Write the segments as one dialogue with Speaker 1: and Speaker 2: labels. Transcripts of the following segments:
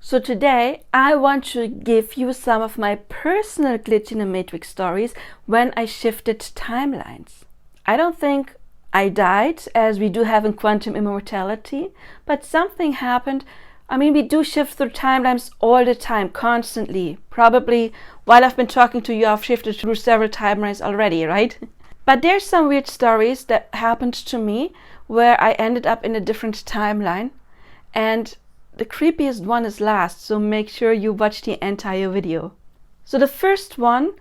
Speaker 1: So today I want to give you some of my personal glitch in the matrix stories when I shifted timelines. I don't think I died, as we do have in quantum immortality, but something happened. I mean, we do shift through timelines all the time, constantly. Probably while I've been talking to you, I've shifted through several timelines already, right? But there's some weird stories that happened to me where I ended up in a different timeline, and the creepiest one is last, so make sure you watch the entire video. So the first one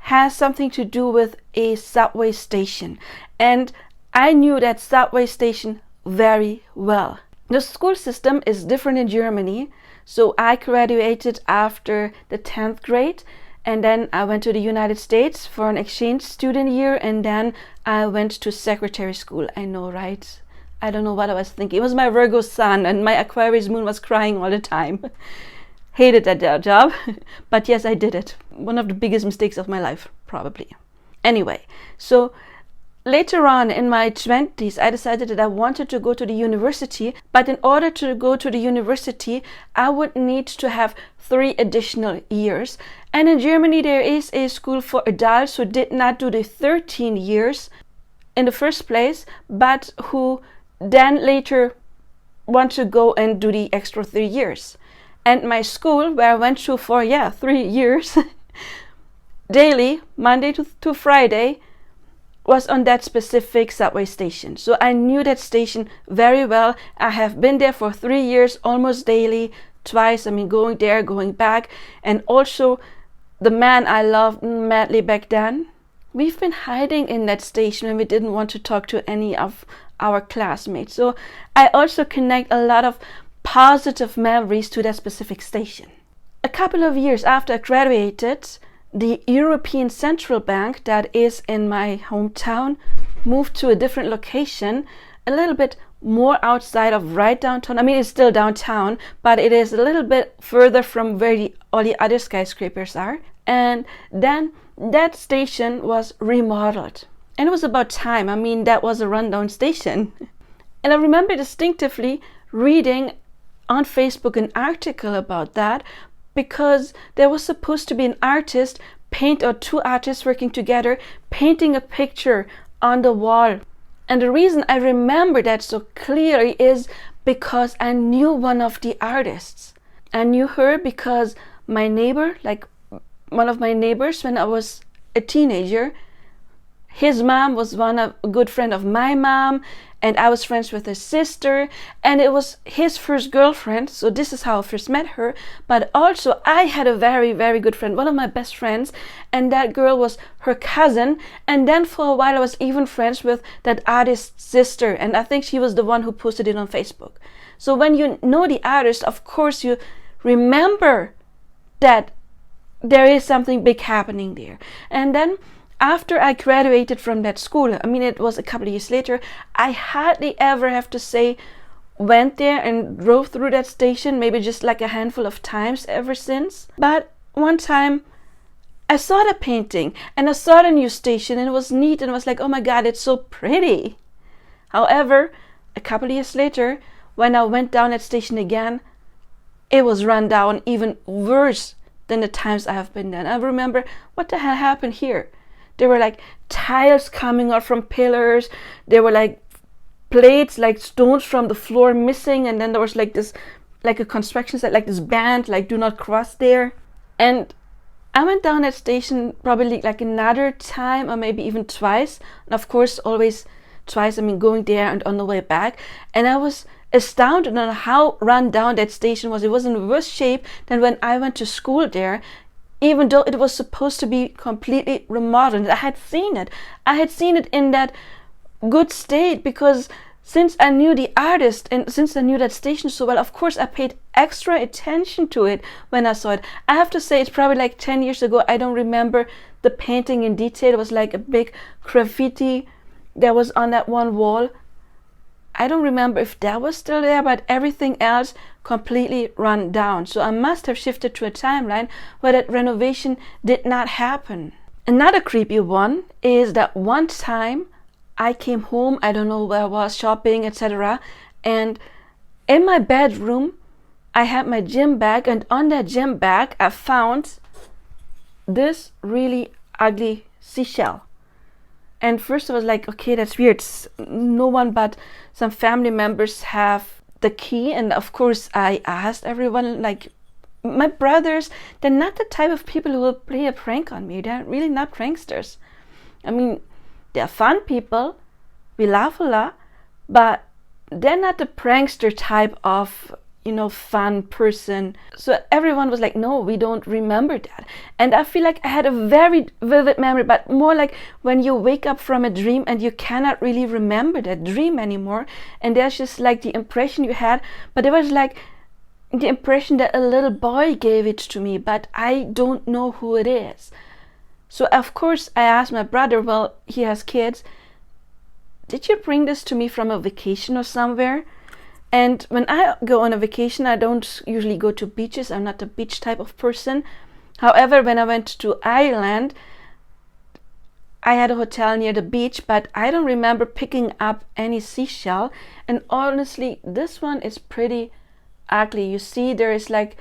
Speaker 1: has something to do with a subway station, and I knew that subway station very well. The school system is different in Germany, so I graduated after the 10th grade, and then I went to the United States for an exchange student year, and then I went to secretary school. I know, right? I don't know what I was thinking. It was my Virgo sun, and my Aquarius moon was crying all the time. Hated that job, but yes, I did it. One of the biggest mistakes of my life, probably. Anyway, so later on in my 20s, I decided that I wanted to go to the university, but in order to go to the university, I would need to have 3 additional years. And in Germany, there is a school for adults who did not do the 13 years in the first place, but who then later want to go and do the extra 3 years. And my school, where I went to for 3 years, daily, Monday to Friday, was on that specific subway station. So I knew that station very well. I have been there for 3 years, almost daily, twice. I mean, going there, going back. And also the man I loved madly back then, we've been hiding in that station when we didn't want to talk to any of our classmates. So I also connect a lot of positive memories to that specific station. A couple of years after I graduated, the European Central Bank that is in my hometown moved to a different location, a little bit more outside of right downtown. I mean, it's still downtown, but it is a little bit further from where all the other skyscrapers are. And then that station was remodeled. And it was about time. I mean, that was a rundown station. And I remember distinctively reading on Facebook an article about that, because there was supposed to be an artist, or 2 artists working together, painting a picture on the wall. And the reason I remember that so clearly is because I knew one of the artists. I knew her because my neighbor, like one of my neighbors when I was a teenager, his mom was a good friend of my mom, and I was friends with his sister, and it was his first girlfriend, so this is how I first met her. But also I had a very, very good friend, one of my best friends, and that girl was her cousin, and then for a while I was even friends with that artist's sister, and I think she was the one who posted it on Facebook. So when you know the artist, of course you remember that there is something big happening there. And then after I graduated from that school, I mean, it was a couple of years later, I hardly ever have to say went there and drove through that station, maybe just like a handful of times ever since. But one time I saw the painting and I saw the new station, and it was neat, and I was like, oh my God, it's so pretty. However, a couple of years later, when I went down that station again, it was run down even worse than the times I have been there. And I remember, what the hell happened here? There were like tiles coming out from pillars. There were like plates, like stones from the floor missing. And then there was like this, like a construction site, like this band, like do not cross there. And I went down that station probably like another time, or maybe even twice. And of course, always twice, I mean, going there and on the way back. And I was astounded on how run down that station was. It was in worse shape than when I went to school there, even though it was supposed to be completely remodeled. I had seen it. I had seen it in that good state, because since I knew the artist and since I knew that station so well, of course I paid extra attention to it when I saw it. I have to say, it's probably like 10 years ago. I don't remember the painting in detail. It was like a big graffiti that was on that one wall. I don't remember if that was still there, but everything else completely run down. So I must have shifted to a timeline where that renovation did not happen. Another creepy one is that one time I came home, I don't know where I was, shopping, etc. And in my bedroom, I had my gym bag, and on that gym bag I found this really ugly seashell. And first I was like, okay, that's weird. No one but some family members have the key. And of course I asked everyone, like my brothers, they're not the type of people who will play a prank on me. They're really not pranksters. I mean, they're fun people. We laugh a lot, but they're not the prankster type of, fun person. So everyone was like, no, we don't remember that. And I feel like I had a very vivid memory, but more like when you wake up from a dream and you cannot really remember that dream anymore. And there's just like the impression you had, but it was like the impression that a little boy gave it to me, but I don't know who it is. So of course I asked my brother, well, he has kids, did you bring this to me from a vacation or somewhere? And when I go on a vacation, I don't usually go to beaches. I'm not a beach type of person. However, when I went to Ireland, I had a hotel near the beach, but I don't remember picking up any seashell. And honestly, this one is pretty ugly. You see, there is like,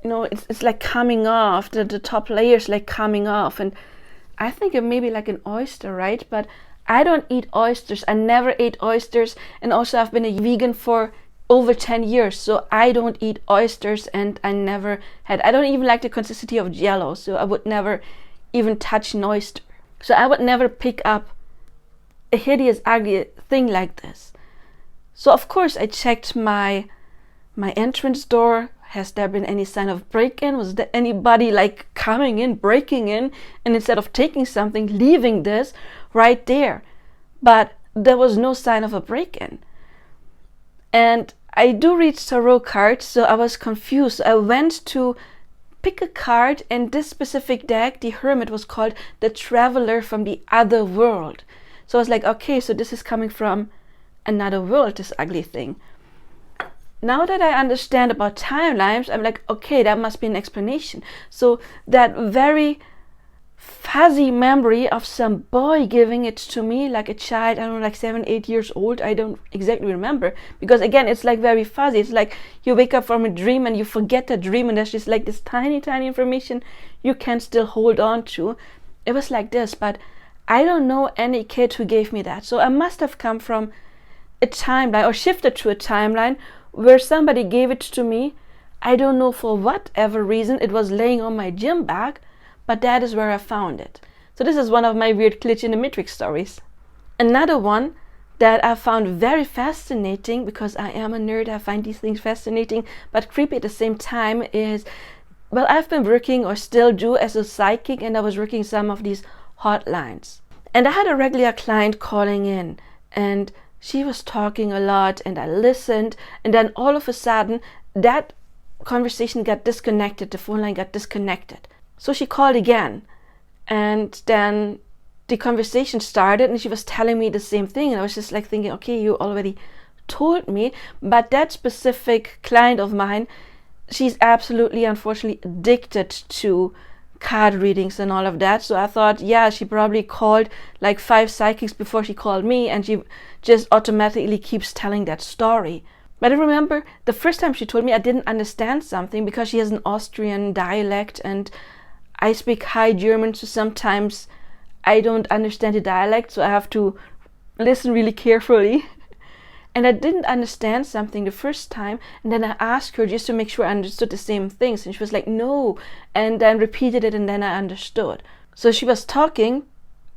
Speaker 1: it's like coming off. The top layer is like coming off. And I think it may be like an oyster, right? But I don't eat oysters. I never ate oysters. And also I've been a vegan for over 10 years. So I don't eat oysters, and I don't even like the consistency of Jell-O. So I would never even touch an oyster. So I would never pick up a hideous, ugly thing like this. So of course I checked my entrance door. Has there been any sign of break-in? Was there anybody like coming in, breaking in, and instead of taking something, leaving this right there? But there was no sign of a break-in. And I do read tarot cards, so I was confused. I went to pick a card, and this specific deck, the Hermit, was called the Traveler from the Other World. So I was like, okay, so this is coming from another world, this ugly thing. Now that I understand about timelines, I'm like, okay, that must be an explanation. So that very fuzzy memory of some boy giving it to me, like a child, I don't know, like 7, 8 years old, I don't exactly remember. Because again, it's like very fuzzy. It's like you wake up from a dream and you forget the dream, and there's just like this tiny, tiny information you can still hold on to. It was like this, but I don't know any kid who gave me that. So I must have come from a timeline, or shifted to a timeline where somebody gave it to me. I don't know for whatever reason. It was laying on my gym bag, but that is where I found it. So this is one of my weird glitch in the matrix stories. Another one that I found very fascinating, because I am a nerd, I find these things fascinating but creepy at the same time, is, well, I've been working, or still do, as a psychic, and I was working some of these hotlines. And I had a regular client calling in, and she was talking a lot, and I listened, and then all of a sudden that conversation got disconnected, the phone line got disconnected. So she called again, and then the conversation started, and she was telling me the same thing, and I was just like thinking, okay, you already told me. But that specific client of mine, she's absolutely, unfortunately, addicted to card readings and all of that. So I thought, yeah, she probably called like 5 psychics before she called me, and she just automatically keeps telling that story. But I remember the first time she told me, I didn't understand something, because she has an Austrian dialect and I speak High German, so sometimes I don't understand the dialect, so I have to listen really carefully. And I didn't understand something the first time, and then I asked her just to make sure I understood the same things, and she was like, no, and then repeated it, and then I understood. So she was talking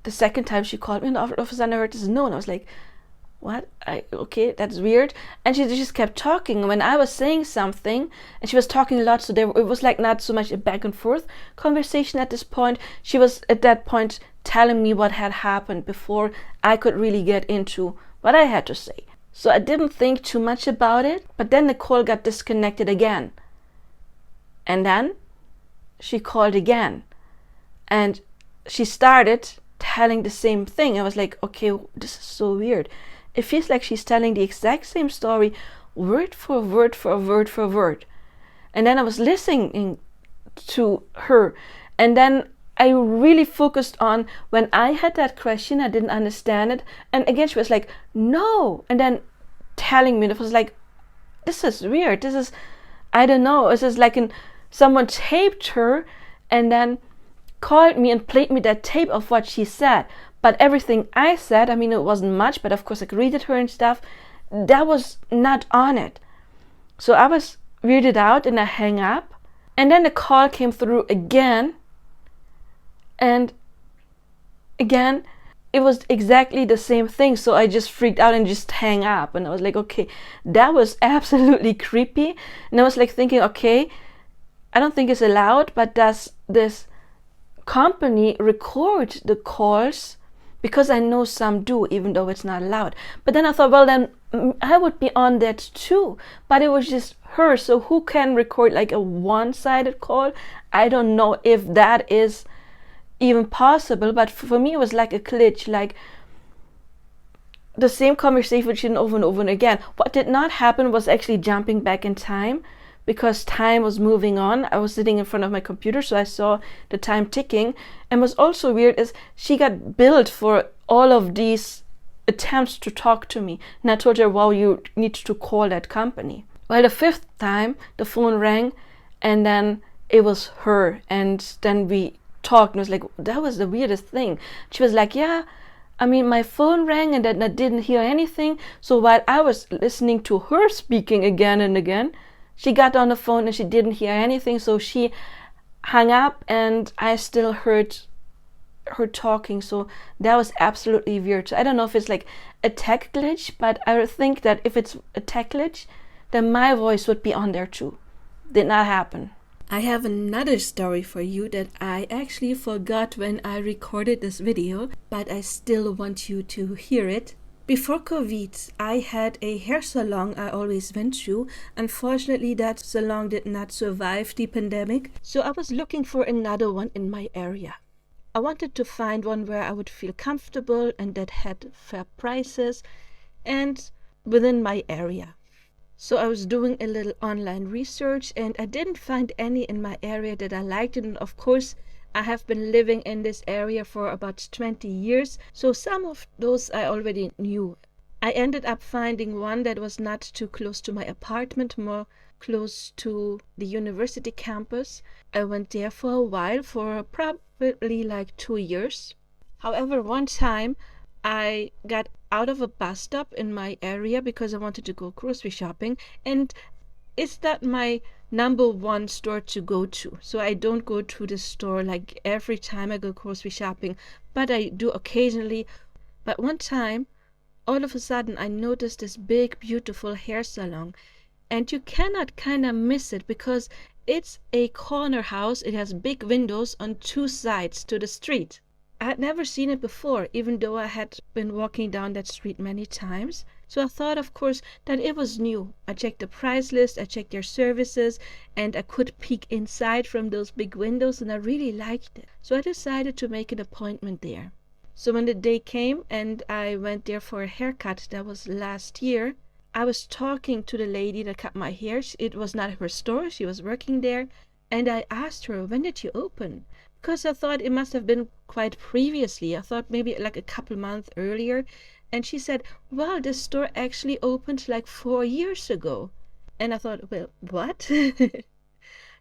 Speaker 1: the second time she called me, and all of a sudden I heard this no, and I was like, what? Okay, that's weird. And she just kept talking. When I was saying something, and she was talking a lot, so it was like not so much a back and forth conversation at this point. She was at that point telling me what had happened before I could really get into what I had to say. So I didn't think too much about it, but then the call got disconnected again. And then she called again, and she started telling the same thing. I was like, okay, this is so weird. It feels like she's telling the exact same story, word for word for word for word. And then I was listening to her, and then I really focused on when I had that question, I didn't understand it. And again, she was like, no. And then telling me, it was like, this is weird. This is, I don't know. It's just like someone taped her and then called me and played me that tape of what she said. But everything I said, I mean, it wasn't much, but of course I greeted her and stuff, that was not on it. So I was weirded out and I hang up. And then the call came through again. And again, it was exactly the same thing. So I just freaked out and just hang up. And I was like, okay, that was absolutely creepy. And I was like thinking, okay, I don't think it's allowed, but does this company record the calls? Because I know some do, even though it's not allowed. But then I thought, well, then I would be on that too. But it was just her. So who can record like a one-sided call? I don't know if that is even possible. But for me, it was like a glitch, like the same conversation over and over and again. What did not happen was actually jumping back in time, because time was moving on. I was sitting in front of my computer, so I saw the time ticking. And what's also weird is she got billed for all of these attempts to talk to me. And I told her, well, you need to call that company. Well, the fifth time, the phone rang, and then it was her. And then we talked, and it was like, that was the weirdest thing. She was like, yeah, I mean, my phone rang, and then I didn't hear anything. So while I was listening to her speaking again and again, she got on the phone and she didn't hear anything, so she hung up and I still heard her talking. So that was absolutely weird. So I don't know if it's like a tech glitch, but I think that if it's a tech glitch, then my voice would be on there too. Did not happen. I have another story for you that I actually forgot when I recorded this video, but I still want you to hear it. Before COVID, I had a hair salon I always went to. Unfortunately, that salon did not survive the pandemic, so I was looking for another one in my area. I wanted to find one where I would feel comfortable and that had fair prices and within my area. So I was doing a little online research and I didn't find any in my area that I liked. And of course, I have been living in this area for about 20 years, so some of those I already knew. I ended up finding one that was not too close to my apartment, more close to the university campus. I went there for a while, for probably like 2 years. However, one time I got out of a bus stop in my area because I wanted to go grocery shopping, and it's not my number one store to go to. So I don't go to the store like every time I go grocery shopping, but I do occasionally. But one time, all of a sudden, I noticed this big, beautiful hair salon, and you cannot kind of miss it because it's a corner house. It has big windows on two sides to the street. I had never seen it before, even though I had been walking down that street many times. So I thought, of course, that it was new. I checked the price list, I checked their services, and I could peek inside from those big windows, and I really liked it. So I decided to make an appointment there. So when the day came and I went there for a haircut, that was last year, I was talking to the lady that cut my hair. It was not her store, she was working there. And I asked her, when did you open? Because I thought it must have been quite previously. I thought maybe like a couple months earlier. And she said, well, the store actually opened like 4 years ago. And I thought, well, what?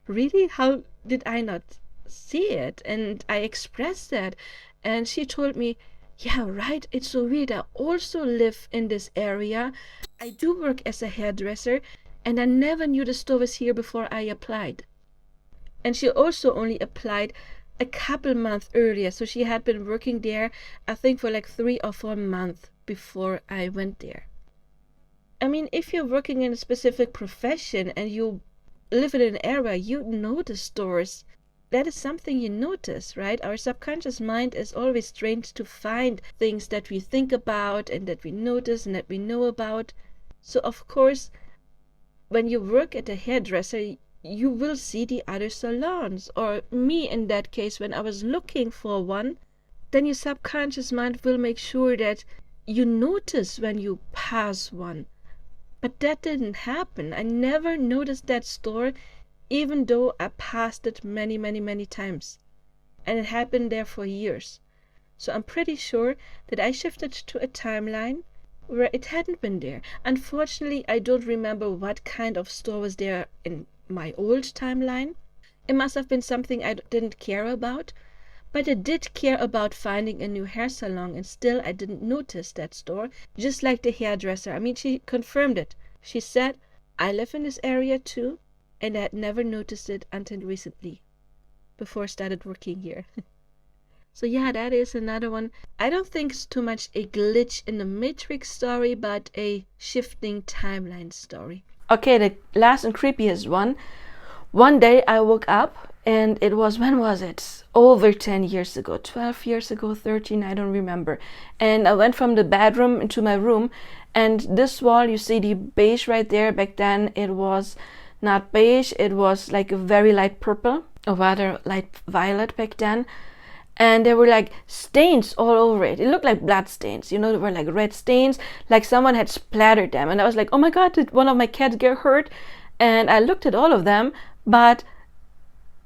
Speaker 1: Really? How did I not see it? And I expressed that. And she told me, yeah, right. It's so weird. I also live in this area. I do work as a hairdresser. And I never knew the store was here before I applied. And she also only applied a couple months earlier, so she had been working there, I think, for like 3 or 4 months before I went there. I mean, if you're working in a specific profession and you live in an area, you know the stores. That is something you notice, right? Our subconscious mind is always trained to find things that we think about and that we notice and that we know about. So of course, when you work at a hairdresser, you will see the other salons, or me in that case, when I was looking for one, then your subconscious mind will make sure that you notice when you pass one. But that didn't happen. I never noticed that store, even though I passed it many, many, many times. And it had been there for years. So I'm pretty sure that I shifted to a timeline where it hadn't been there. Unfortunately, I don't remember what kind of store was there in my old timeline. It must have been something I didn't care about, but I did care about finding a new hair salon, and still I didn't notice that store, just like the hairdresser. I mean, she confirmed it. She said, I live in this area too, and I had never noticed it until recently, before I started working here. So yeah, that is another one. I don't think it's too much a glitch in the matrix story, but a shifting timeline story. Okay, the last and creepiest one. One day I woke up and it was, when was it? Over 10 years ago, 12 years ago, 13, I don't remember. And I went from the bedroom into my room, and this wall, you see the beige right there. Back then it was not beige, it was like a very light purple, or rather light violet back then. And there were like stains all over it. It looked like blood stains, you know, there were like red stains, like someone had splattered them. And I was like, oh my God, did one of my cats get hurt? And I looked at all of them, but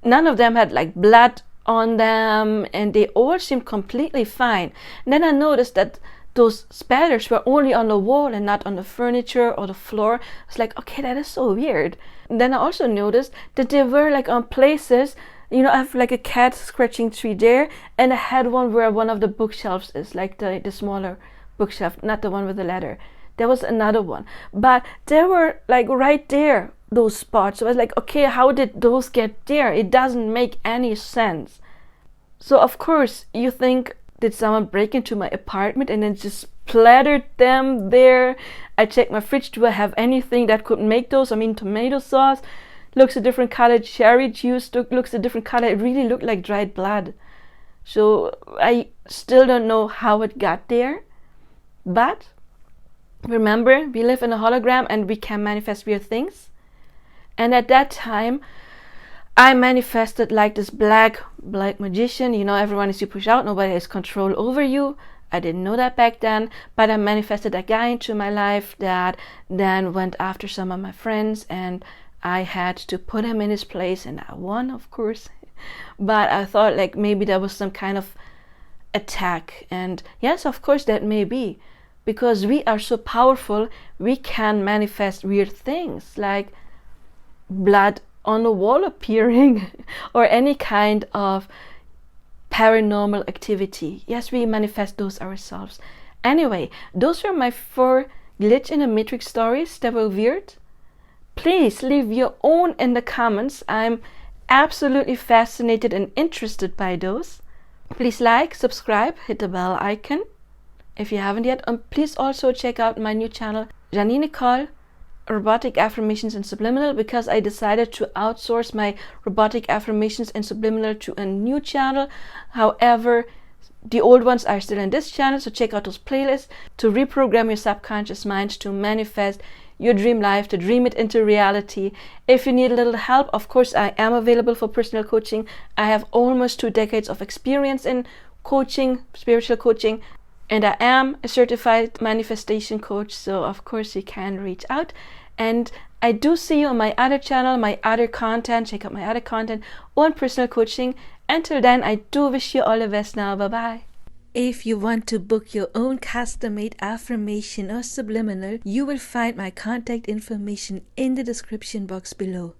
Speaker 1: none of them had like blood on them, and they all seemed completely fine. And then I noticed that those spatters were only on the wall and not on the furniture or the floor. I was like, okay, that is so weird. And then I also noticed that they were like on places, you know, I have like a cat scratching tree there, and I had one where one of the bookshelves is, like the smaller bookshelf, not the one with the ladder. There was another one, but they were like right there, those spots. So I was like, okay, how did those get there? It doesn't make any sense. So of course you think, did someone break into my apartment and then just splattered them there? I checked my fridge, do I have anything that could make those? I mean, tomato sauce looks a different color, cherry juice looks a different color. It really looked like dried blood. So I still don't know how it got there. But remember, we live in a hologram and we can manifest weird things. And at that time, I manifested like this black magician. You know, everyone is you push out, nobody has control over you. I didn't know that back then, but I manifested a guy into my life that then went after some of my friends, and I had to put him in his place, and I won, of course. But I thought like maybe there was some kind of attack, and yes, of course that may be, because we are so powerful, we can manifest weird things like blood on the wall appearing or any kind of paranormal activity. Yes, we manifest those ourselves. Anyway, those were my 4 glitch in the matrix stories that were weird. Please leave your own in the comments. I'm absolutely fascinated and interested by those. Please like, subscribe, hit the bell icon if you haven't yet. And please also check out my new channel, Janine Nicole, Robotic Affirmations and Subliminal, because I decided to outsource my robotic affirmations and subliminal to a new channel. However, the old ones are still in this channel, so check out those playlists to reprogram your subconscious mind to manifest your dream life, to dream it into reality. If you need a little help, of course, I am available for personal coaching. I have almost 2 decades of experience in coaching, spiritual coaching, and I am a certified manifestation coach, so of course you can reach out. And I do see you on my other channel, my other content. Check out my other content on personal coaching. Until then, I do wish you all the best now. Bye bye. If you want to book your own custom-made affirmation or subliminal, you will find my contact information in the description box below.